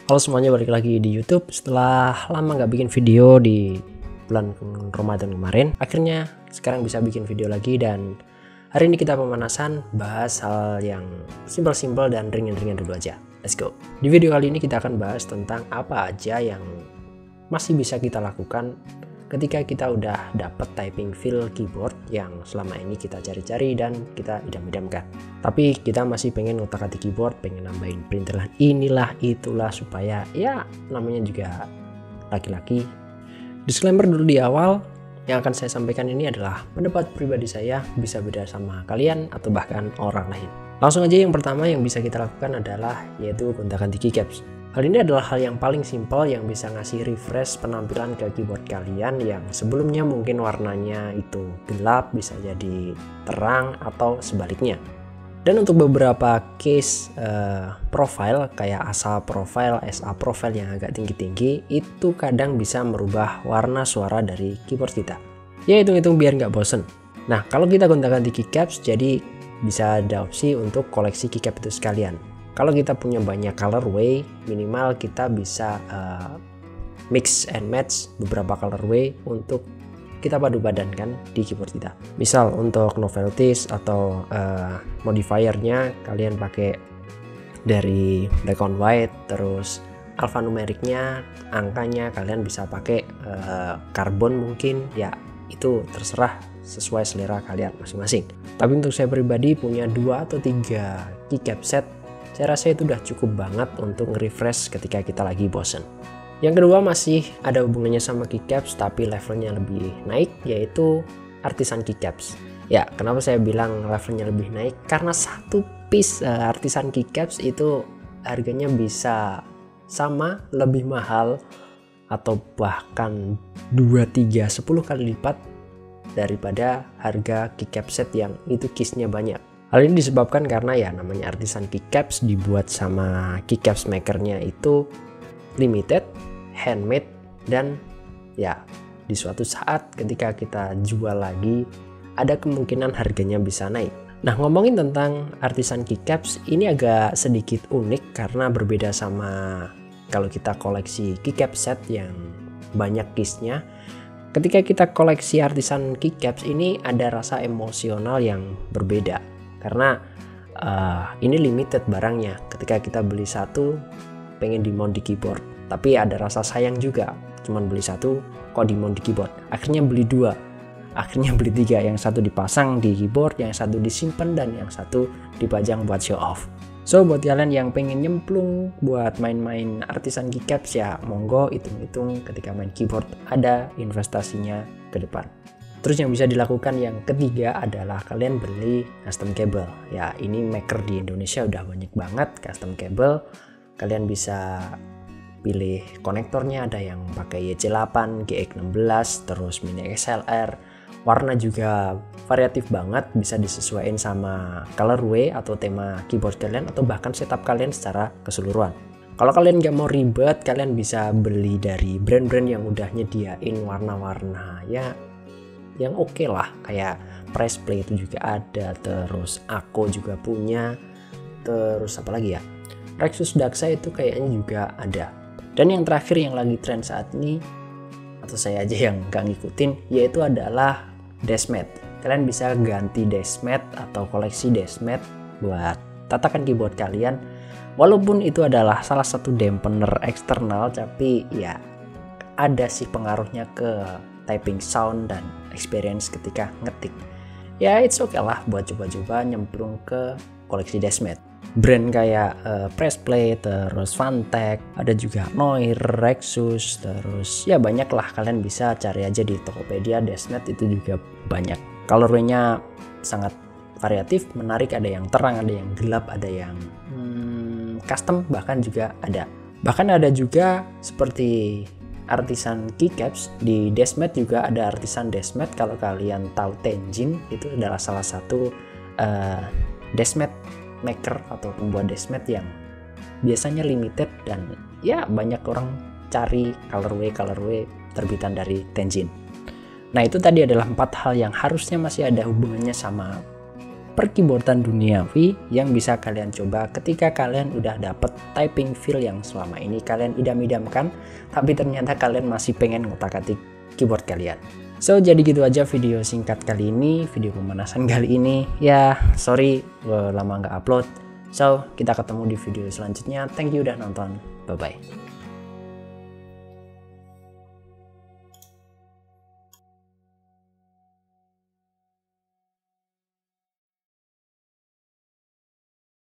Halo semuanya, balik lagi di YouTube. Setelah lama nggak bikin video di bulan Ramadan kemarin, akhirnya sekarang bisa bikin video lagi. Dan hari ini kita pemanasan, bahas hal yang simpel-simpel dan ringan-ringan dulu aja. Let's go. Di video kali ini kita akan bahas tentang apa aja yang masih bisa kita lakukan ketika kita udah dapet typing feel keyboard yang selama ini kita cari-cari dan kita idam-idamkan. Tapi kita masih pengen ngotak-atik keyboard, pengen nambahin printer inilah itulah, supaya ya namanya juga laki-laki. Disclaimer dulu di awal, yang akan saya sampaikan ini adalah pendapat pribadi saya, bisa beda sama kalian atau bahkan orang lain. Langsung aja, yang pertama yang bisa kita lakukan adalah yaitu gonta-ganti keycaps. Hal ini adalah hal yang paling simpel yang bisa ngasih refresh penampilan ke keyboard kalian yang sebelumnya mungkin warnanya itu gelap, bisa jadi terang atau sebaliknya. Dan untuk beberapa case profile kayak ASA profile, SA profile yang agak tinggi-tinggi, itu kadang bisa merubah warna suara dari keyboard kita. Ya hitung-hitung biar nggak bosen. Nah, kalau kita gonta-ganti keycaps, jadi bisa ada opsi untuk koleksi keycap itu sekalian. Kalau kita punya banyak colorway, minimal kita bisa mix and match beberapa colorway untuk kita padu-padankan di keyboard kita. Misal untuk novelties atau modifiernya kalian pakai dari black on white, terus alphanumericnya, angkanya kalian bisa pakai karbon mungkin, ya itu terserah sesuai selera kalian masing-masing. Tapi untuk saya pribadi punya 2 atau 3 keycap set, saya rasa itu udah cukup banget untuk nge-refresh ketika kita lagi bosen. Yang kedua masih ada hubungannya sama keycaps tapi levelnya lebih naik, yaitu artisan keycaps. Ya, kenapa saya bilang levelnya lebih naik? Karena satu piece artisan keycaps itu harganya bisa sama, lebih mahal, atau bahkan 2, 3, 10 kali lipat daripada harga keycap set yang itu keysnya banyak. Hal ini disebabkan karena ya namanya artisan keycaps dibuat sama keycaps makernya itu limited, handmade, dan ya di suatu saat ketika kita jual lagi ada kemungkinan harganya bisa naik. Nah, ngomongin tentang artisan keycaps ini agak sedikit unik karena berbeda sama kalau kita koleksi keycap set yang banyak keysnya. Ketika kita koleksi artisan keycaps ini ada rasa emosional yang berbeda. Karena ini limited barangnya. Ketika kita beli satu pengen di mount di keyboard, tapi ada rasa sayang juga, cuman beli satu kok di mount di keyboard, akhirnya beli 2, akhirnya beli 3, yang satu dipasang di keyboard, yang satu disimpan, dan yang satu dipajang buat show off. So buat kalian yang pengen nyemplung buat main-main artisan keycaps, ya monggo, hitung-hitung ketika main keyboard ada investasinya ke depan. Terus yang bisa dilakukan yang ketiga adalah kalian beli custom cable. Ya, ini maker di Indonesia udah banyak banget custom cable. Kalian bisa pilih konektornya, ada yang pakai YC8, GX16, terus mini XLR. Warna juga variatif banget, bisa disesuaikan sama colorway atau tema keyboard kalian atau bahkan setup kalian secara keseluruhan. Kalau kalian nggak mau ribet, kalian bisa beli dari brand-brand yang udah nyediain warna-warna ya yang oke lah, kayak Press Play itu juga ada, terus Ako juga punya, terus apa lagi ya, Rexus Daxa itu kayaknya juga ada. Dan yang terakhir yang lagi tren saat ini, atau saya aja yang gak ngikutin, yaitu adalah deskmat. Kalian bisa ganti deskmat atau koleksi deskmat buat tatakan keyboard kalian. Walaupun itu adalah salah satu dampener eksternal, tapi ya ada sih pengaruhnya ke typing sound dan experience ketika ngetik. Ya it's okay lah buat coba-coba nyemplung ke koleksi deskmat. Brand kayak Press Play, terus Fantech, ada juga Noir, Rexus, terus ya banyak lah, kalian bisa cari aja di Tokopedia. Deskmat itu juga banyak. Colorway-nya sangat variatif, menarik, ada yang terang, ada yang gelap, ada yang custom, bahkan juga ada. Bahkan ada juga seperti artisan keycaps di deskmat, juga ada artisan deskmat. Kalau kalian tahu Tenjin, itu adalah salah satu deskmat maker atau pembuat deskmat yang biasanya limited dan ya banyak orang cari colorway terbitan dari Tenjin. Nah, itu tadi adalah 4 hal yang harusnya masih ada hubungannya sama perkeyboardan duniawi yang bisa kalian coba ketika kalian udah dapet typing feel yang selama ini kalian idam-idamkan, tapi ternyata kalian masih pengen ngotak-atik keyboard kalian. So, jadi gitu aja video singkat kali ini, video pemanasan kali ini. Ya, sorry lama nggak upload. So, kita ketemu di video selanjutnya. Thank you udah nonton. Bye-bye.